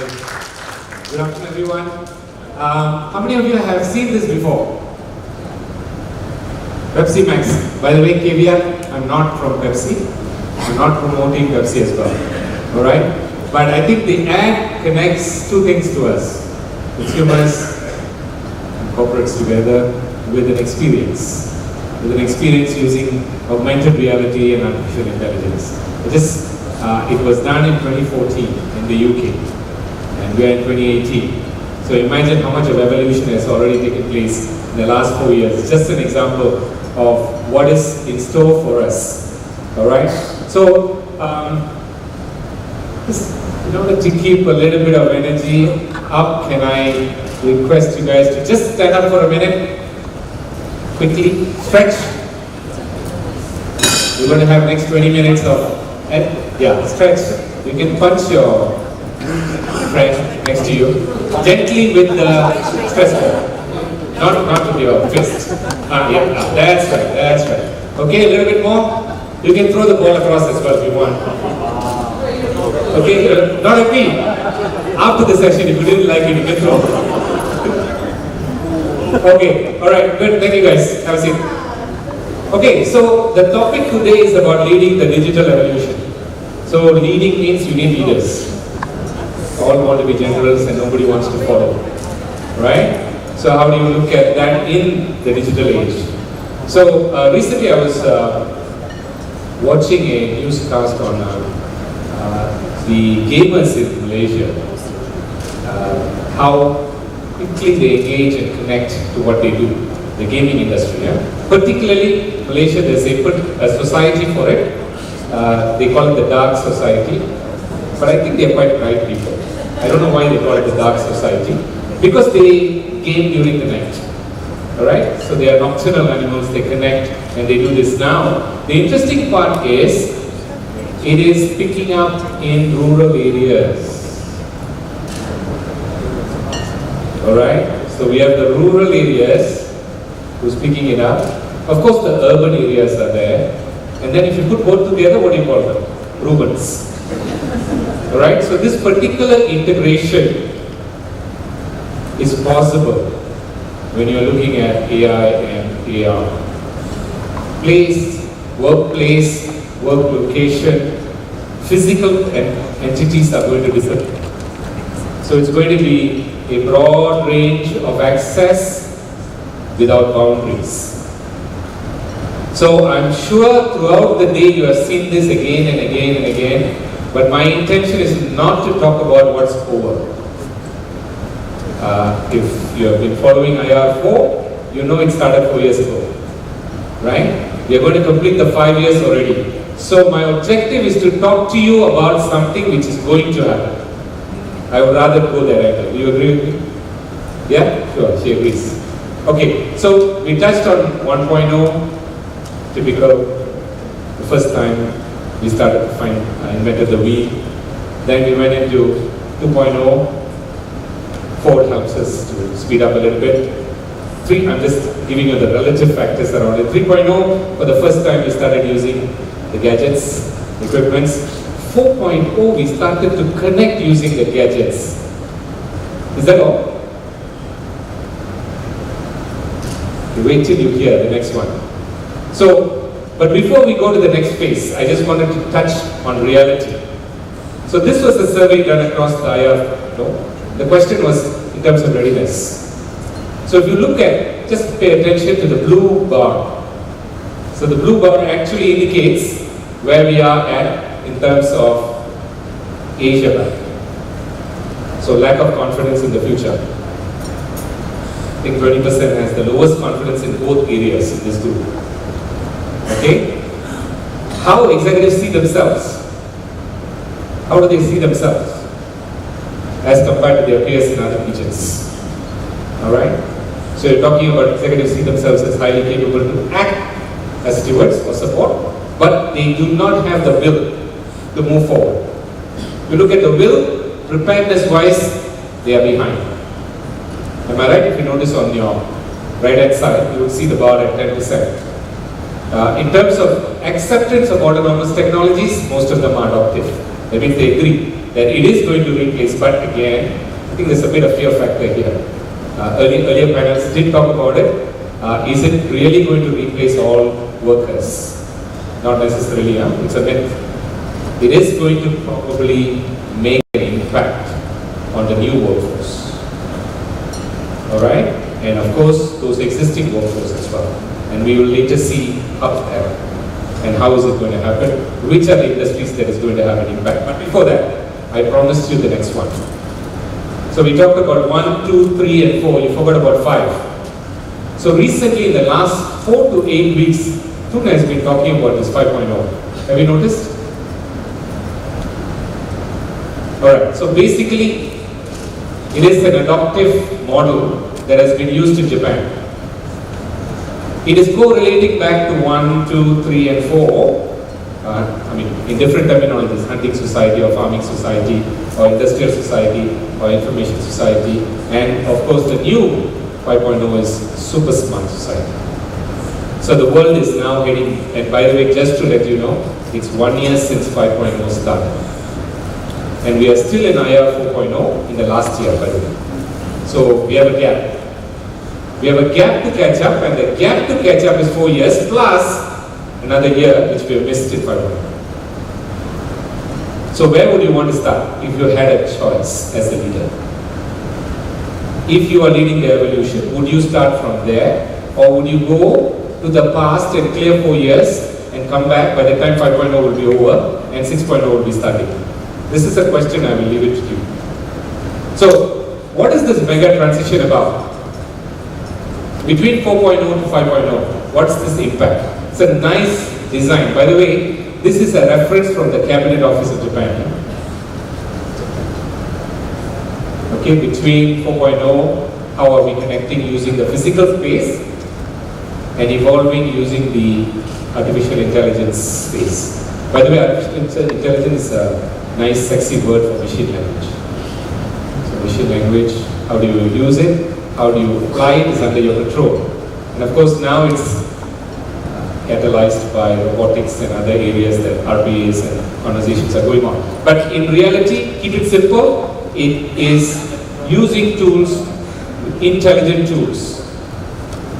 Good afternoon, everyone. How many of you have seen this before? Pepsi Max. By the way, KVR, I'm not from Pepsi. I'm not promoting Pepsi as well. Alright? But I think the ad connects two things to us. Consumers and corporates together with an experience. With an experience using augmented reality and artificial intelligence. It was done in 2014 in the UK. And we are in 2018. So imagine how much of evolution has already taken place in the last 4 years. It's just an example of what is in store for us. Alright? So, in order to keep a little bit of energy up, can I request you guys to just stand up for a minute? Quickly, stretch. We're going to have next 20 minutes of, stretch. You can punch your friend next to you gently with the stress ball, not with your fist. That's right. Okay, a little bit more. You can throw the ball across as well if you want. Okay, not at me. After the session, if you didn't like it, you can throw. Okay, alright, good. Thank you guys. Have a seat. Okay, so the topic today is about leading the digital evolution. So leading means you need leaders. All want to be generals and nobody wants to follow. Right? So how do you look at that in the digital age? So recently I was watching a newscast on the gamers in Malaysia. How quickly they engage and connect to what they do, the gaming industry. Particularly Malaysia, there's a society for it. They call it the dark society. But I think they're quite bright people. I don't know why they call it the dark society. Because they game during the night. Alright? So they are nocturnal animals, they connect and they do this now. The interesting part is, it is picking up in rural areas. Alright? So we have the rural areas who's picking it up. Of course the urban areas are there. And then if you put both together, what do you call them? Rubens. Alright, so this particular integration is possible when you're looking at AI and AR. Place, workplace, work location, physical entities are going to disappear. So it's going to be a broad range of access without boundaries. So I'm sure throughout the day you have seen this again and again and again. But my intention is not to talk about what's over. If you have been following IR4, you know it started 4 years ago. Right? We are going to complete the 5 years already. So my objective is to talk to you about something which is going to happen. I would rather go there angle. Do you agree with me? Yeah? Sure, she agrees. Okay, so we touched on 1.0, typical, the first time. We started to find, invented the wheel. Then we went into 2.0. Ford helps us to speed up a little bit. I'm just giving you the relative factors around it. 3.0, for the first time we started using the gadgets, equipments. 4.0, we started to connect using the gadgets. Is that all? You wait till you hear the next one. But before we go to the next phase, I just wanted to touch on reality. So this was a survey done across the IR. The question was in terms of readiness. So if you look at, just pay attention to the blue bar. So the blue bar actually indicates where we are at in terms of Asia Pac. So lack of confidence in the future. I think 20% has the lowest confidence in both areas in this group. Okay? How executives see themselves? How do they see themselves as compared to their peers in other regions? Alright? So you're talking about executives see themselves as highly capable to act as stewards or support, but they do not have the will to move forward. You look at the will, preparedness wise, they are behind. Am I right? If you notice on your right hand side, you will see the bar at 10%. In terms of acceptance of autonomous technologies, most of them are adoptive. That means they agree. that it is going to replace, but again, I think there's a bit of fear factor here. Earlier panels did talk about it. Is it really going to replace all workers? Not necessarily, it's a myth. It is going to probably make an impact on the new workforce. Alright? And of course, those existing workforce as well. And we will later see up there. And how is it going to happen? Which are the industries that is going to have an impact? But before that, I promised you the next one. So we talked about 1, 2, 3, and 4. You forgot about 5. So recently, in the last 4 to 8 weeks, Tuna has been talking about this 5.0. Have you noticed? Alright, so basically, it is an adoptive model that has been used in Japan. It is correlating back to 1, 2, 3, and 4. In different terminologies, hunting society or farming society or industrial society or information society. And of course, the new 5.0 is super smart society. So the world is now heading, and by the way, just to let you know, it's 1 year since 5.0 started. And we are still in IR 4.0 in the last year, by the way. So we have a gap. We have a gap to catch up, and the gap to catch up is 4 years plus another year which we have missed in 5.0. So where would you want to start if you had a choice as a leader? If you are leading the evolution, would you start from there, or would you go to the past and clear 4 years and come back by the time 5.0 will be over and 6.0 will be starting? This is a question, I will leave it to you. So, what is this mega transition about? Between 4.0 to 5.0, what's this impact? It's a nice design. By the way, this is a reference from the Cabinet Office of Japan. Okay, between 4.0, how are we connecting using the physical space and evolving using the artificial intelligence space. By the way, artificial intelligence is a nice sexy word for machine language. So machine language, how do you use it? How do you apply it is under your control. And of course now it's catalyzed by robotics and other areas that RPAs and conversations are going on. But in reality, keep it simple, it is using tools, intelligent tools,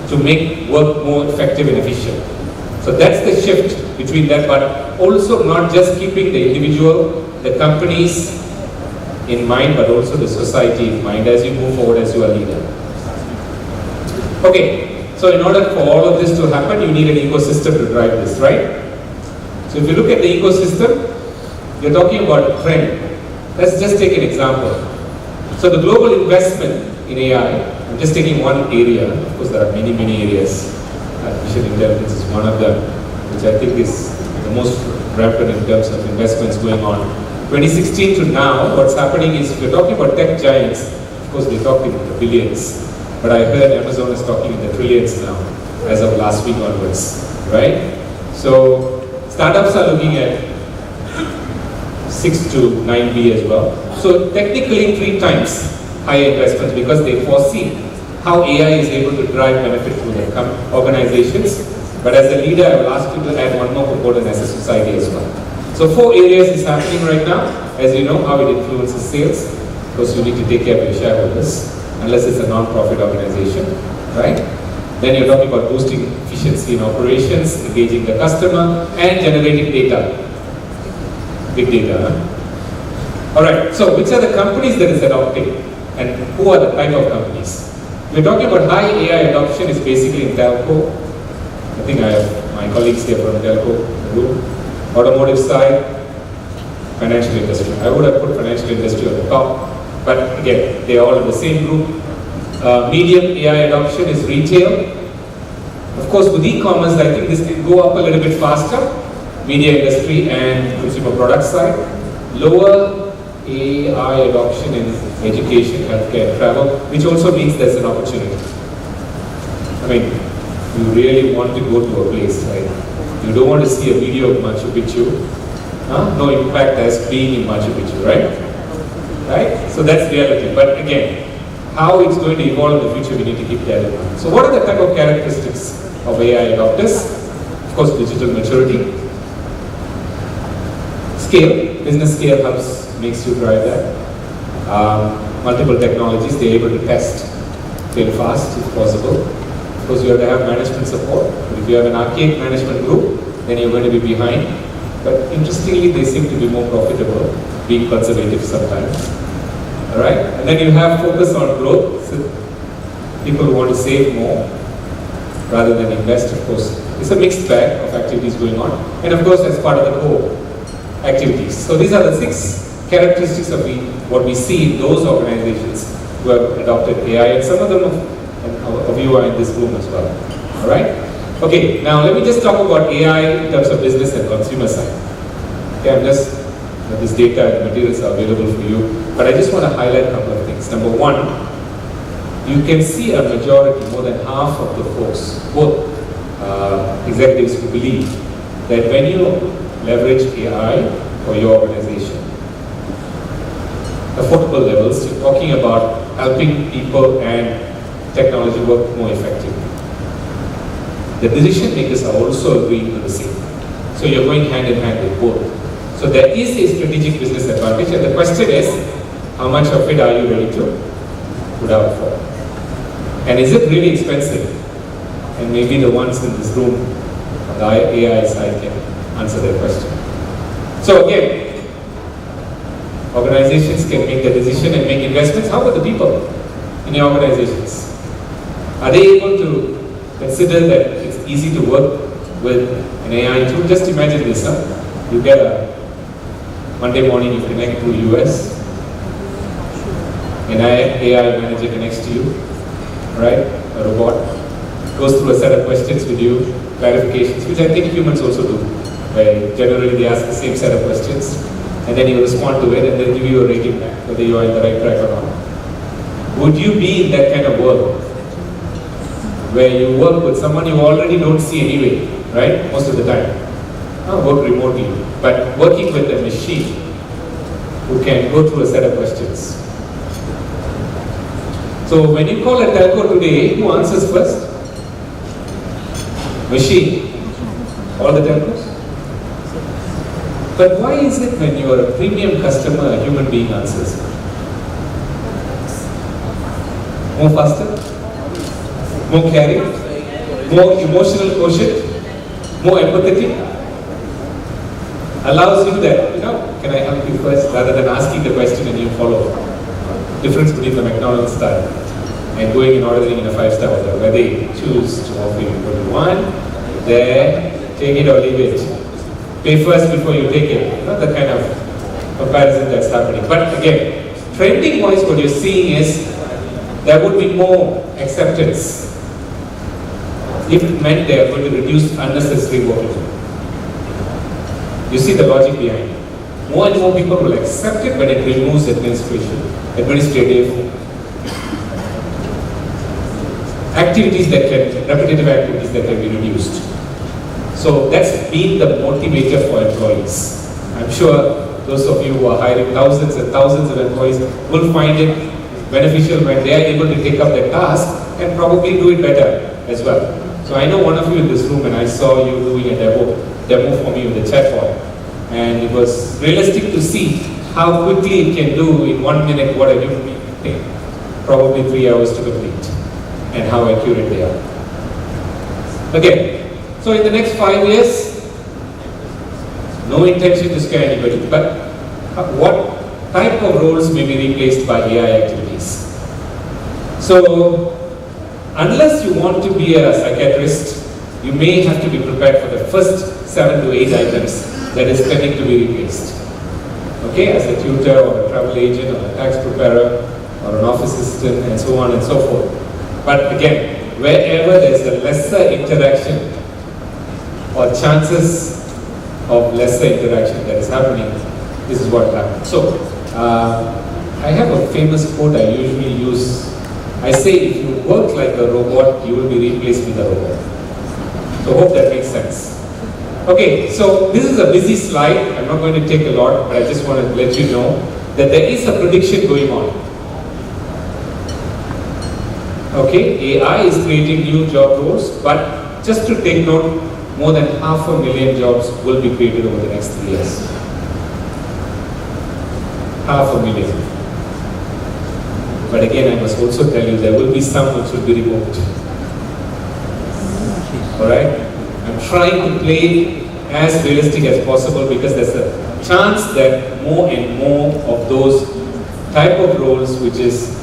to make work more effective and efficient. So that's the shift between that, but also not just keeping the individual, the companies in mind, but also the society in mind as you move forward as you are leader. Okay, so in order for all of this to happen, you need an ecosystem to drive this, right? So if you look at the ecosystem, you're talking about a trend. Let's just take an example. So the global investment in AI, I'm just taking one area, of course there are many, many areas. Artificial intelligence is one of them, which I think is the most rampant in terms of investments going on. 2016 to now, what's happening is, if you're talking about tech giants, of course they talk in the billions, but I heard Amazon is talking in the trillions now, as of last week onwards, right? So startups are looking at 6 to 9B as well. So technically 3 times higher investments because they foresee how AI is able to drive benefit to their organizations. But as a leader, I will ask you to add one more component as a society as well. So 4 areas is happening right now. As you know, how it influences sales. Of course, you need to take care of your shareholders, unless it's a non-profit organization, right? Then you're talking about boosting efficiency in operations, engaging the customer, and generating data. Big data, huh? Alright, so which are the companies that is adopting? And who are the type of companies? We're talking about high AI adoption is basically in telco. I think I have my colleagues here from telco, automotive side, financial industry. I would have put financial industry on the top, but again, they are all in the same group. Medium AI adoption is retail. Of course, with e-commerce, I think this can go up a little bit faster. Media industry and consumer product side. Lower AI adoption in education, healthcare, and travel, which also means there's an opportunity. I mean, you really want to go to a place, right? You don't want to see a video of Machu Picchu. No impact as being in Machu Picchu, right? Right? So that's reality. But again, how it's going to evolve in the future, we need to keep that in mind. So what are the type of characteristics of AI adopters? Of course, digital maturity, scale, business scale hubs makes you drive that. Multiple technologies, they're able to test, fail fast if possible. Of course, you have to have management support. But if you have an archaic management group, then you're going to be behind. But interestingly, they seem to be more profitable, being conservative sometimes. All right? And then you have focus on growth. So people who want to save more rather than invest, of course. It's a mixed bag of activities going on. And of course, as part of the core activities. So these are the 6 characteristics of what we see in those organizations who have adopted AI. And some of them of you are in this room as well. All right? Okay, now let me just talk about AI in terms of business and consumer side. Okay, I'm just, this data and materials are available for you, but I just want to highlight a couple of things. Number one, you can see a majority, more than half of the folks, both executives who believe that when you leverage AI for your organization, affordable levels, you're talking about helping people and technology work more effectively. The decision makers are also agreeing to the same. So you're going hand in hand with both. So there is a strategic business advantage, and the question is, how much of it are you ready to put out for? And is it really expensive? And maybe the ones in this room on the AI side can answer that question. So again, organizations can make the decision and make investments. How about the people in your organizations? Are they able to consider that it's easy to work with an AI tool? Just imagine this, huh? You get a Monday morning, you connect to US, an AI manager connects to you, right? A robot goes through a set of questions with you, clarifications, which I think humans also do. Where generally they ask the same set of questions, and then you respond to it, and they give you a rating back, whether you are in the right track or not. Would you be in that kind of world, where you work with someone you already don't see anyway, right? Most of the time. Work remotely, but working with a machine who can go through a set of questions. So when you call a telco today, who answers first? Machine. All the telcos? But why is it when you are a premium customer, a human being answers? More faster? More caring? More emotional quotient? More empathetic? Allows you that, can I help you first, rather than asking the question and you follow. Difference between the McDonald's style and going and ordering in a 5-star hotel, where they choose to offer you what you want, there, take it or leave it. Pay first before you take it. Not the kind of comparison that's happening. But again, trending wise, what you're seeing is there would be more acceptance if it meant they are going to reduce unnecessary workload. You see the logic behind it. More and more people will accept it when it removes administrative activities repetitive activities that can be reduced. So that's been the motivator for employees. I'm sure those of you who are hiring thousands and thousands of employees will find it beneficial when they are able to take up their task and probably do it better as well. So I know one of you in this room, and I saw you doing a demo for me with the chatbot, and it was realistic to see how quickly it can do in 1 minute what a human being can take, probably 3 hours to complete, and how accurate they are. Okay, so in the next 5 years, no intention to scare anybody, but what type of roles may be replaced by AI activities? So, unless you want to be a psychiatrist, you may have to be prepared for the first 7 to 8 items that is pending to be replaced. Okay, as a tutor or a travel agent or a tax preparer or an office assistant and so on and so forth. But again, wherever there is a lesser interaction or chances of lesser interaction that is happening, this is what happens. So, I have a famous quote I usually use. I say, if you work like a robot, you will be replaced with a robot. So hope that makes sense. Okay, so this is a busy slide. I'm not going to take a lot, but I just want to let you know that there is a prediction going on. Okay, AI is creating new job roles, but just to take note, more than 500,000 jobs will be created over the next 3 years. 500,000. But again, I must also tell you, there will be some which will be removed. Alright? I'm trying to play as realistic as possible because there's a chance that more and more of those type of roles which is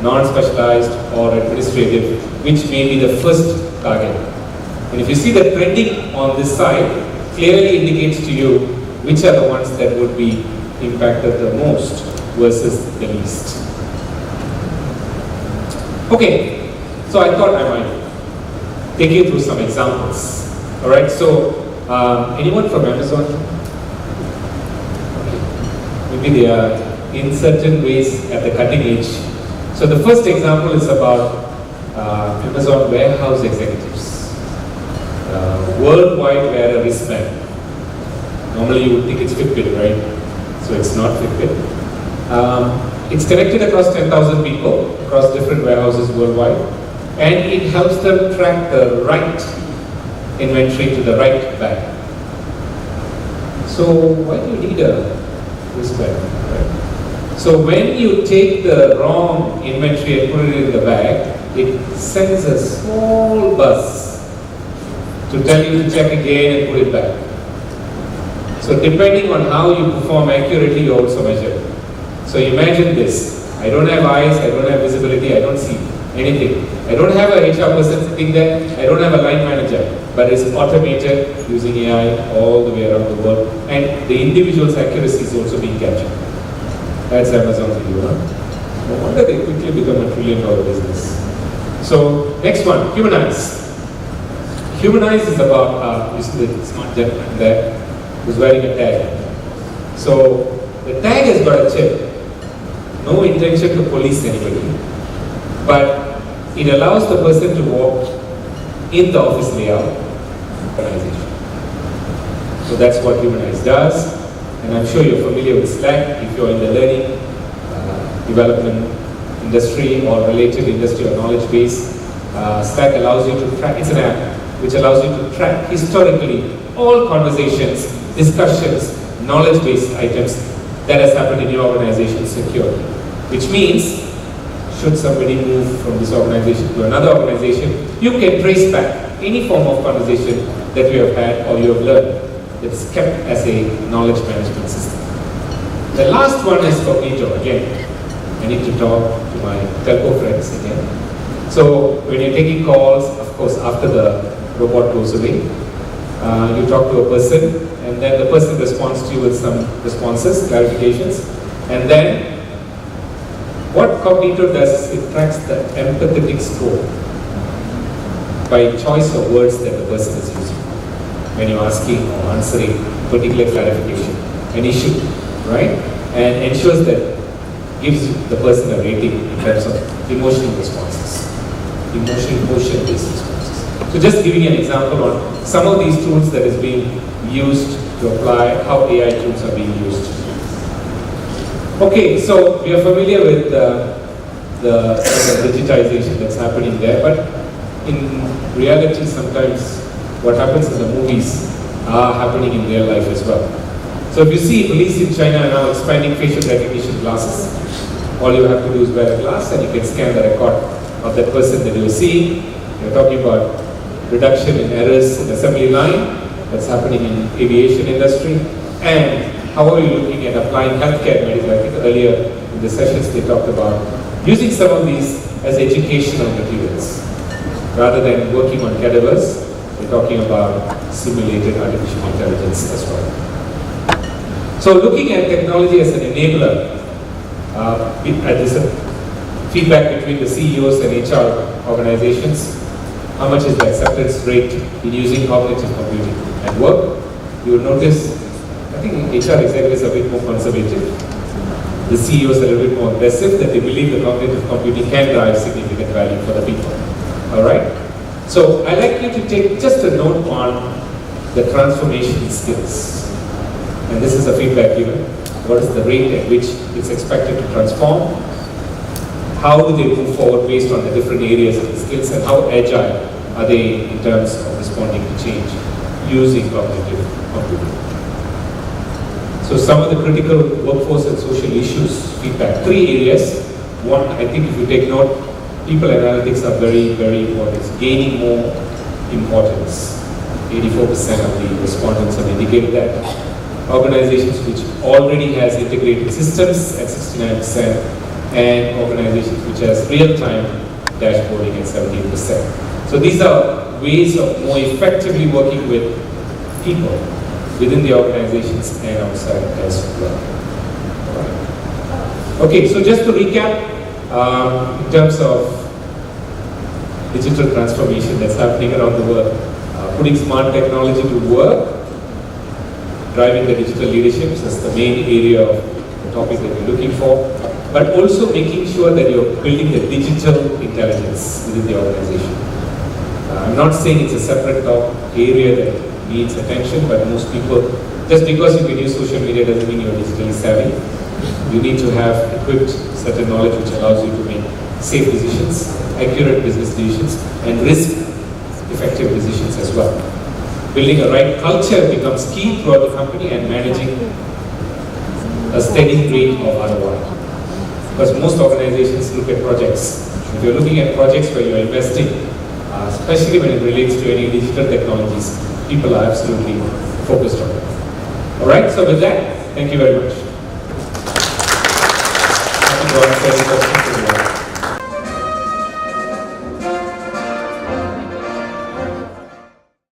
non-specialized or administrative, which may be the first target. And if you see the trending on this side, clearly indicates to you which are the ones that would be impacted the most versus the least. Okay, so I thought I might take you through some examples. Alright, so anyone from Amazon? Okay. Maybe they are in certain ways at the cutting edge. So the first example is about Amazon warehouse executives. Worldwide wear a wristband. Normally you would think it's Fitbit, right? So it's not Fitbit. It's connected across 10,000 people across different warehouses worldwide, and it helps them track the right inventory to the right bag. So why do you need a wristband? Right? So when you take the wrong inventory and put it in the bag, it sends a small buzz to tell you to check again and put it back. So depending on how you perform accurately, you also measure. So imagine this. I don't have eyes, I don't have visibility, I don't see anything. I don't have a HR person sitting there, I don't have a line manager, but it's automated using AI all the way around the world, and the individual's accuracy is also being captured. That's Amazon for you, huh? No wonder they quickly become $1 trillion business. So next one, Humanize. Humanize is about, you see the smart gentleman there who's wearing a tag. So the tag has got a chip. No intention to police anybody, but it allows the person to walk in the office layout organization. So that's what Humanize does, and I'm sure you're familiar with Slack if you're in the learning development industry or related industry or knowledge base. Slack allows you to track, it's an app which allows you to track historically all conversations, discussions, knowledge-based items that has happened in your organization securely. Which means, should somebody move from this organization to another organization, you can trace back any form of conversation that you have had or you have learned that's kept as a knowledge management system. The last one is Cognito. Again, I need to talk to my telco friends again. So when you're taking calls, of course, after the robot goes away, you talk to a person, and then the person responds to you with some responses, clarifications, and then what Cognito does is it tracks the empathetic score by choice of words that the person is using when you're asking or answering particular clarification, an issue, right? And ensures that gives the person a rating in terms of emotional responses, emotion-based responses. So just giving an example on some of these tools that is being used to apply, how AI tools are being used. Okay, so we are familiar with the digitization that's happening there, but in reality sometimes what happens in the movies are happening in real life as well. So if you see police in China are now expanding facial recognition glasses. All you have to do is wear a glass and you can scan the record of that person that you're seeing. You're talking about reduction in errors in assembly line that's happening in aviation industry, and how are you looking at applying healthcare medical? I think earlier in the sessions they talked about using some of these as educational materials. Rather than working on cadavers, we're talking about simulated artificial intelligence as well. So looking at technology as an enabler, this feedback between the CEOs and HR organizations, how much is the acceptance rate in using cognitive computing at work? You will notice, I think HR executives are a bit more conservative. The CEOs are a little bit more aggressive, that they believe the cognitive computing can drive significant value for the people. Alright? So I'd like you to take just a note on the transformation skills. And this is a feedback given. What is the rate at which it's expected to transform? How do they move forward based on the different areas of the skills, and how agile are they in terms of responding to change using cognitive computing? So some of the critical workforce and social issues feedback. 3 areas. One, I think if you take note, people analytics are very, very important. It's gaining more importance. 84% of the respondents have indicated that. Organizations which already has integrated systems at 69%, and organizations which has real-time dashboarding at 17%. So these are ways of more effectively working with people within the organizations and outside as well. Okay, so just to recap, in terms of digital transformation that's happening around the world, putting smart technology to work, driving the digital leadership, that's the main area of the topic that we're looking for, but also making sure that you're building the digital intelligence within the organization. I'm not saying it's a separate area that needs attention, but most people, just because you can use social media doesn't mean you're digitally savvy. You need to have equipped certain knowledge which allows you to make safe decisions, accurate business decisions, and risk-effective decisions as well. Building a right culture becomes key throughout the company, and managing a steady rate of ROI. Because most organizations look at projects. If you're looking at projects where you're investing, especially when it relates to any digital technologies, people are absolutely focused on it. Alright, so with that, thank you very much. Happy to answer any questions.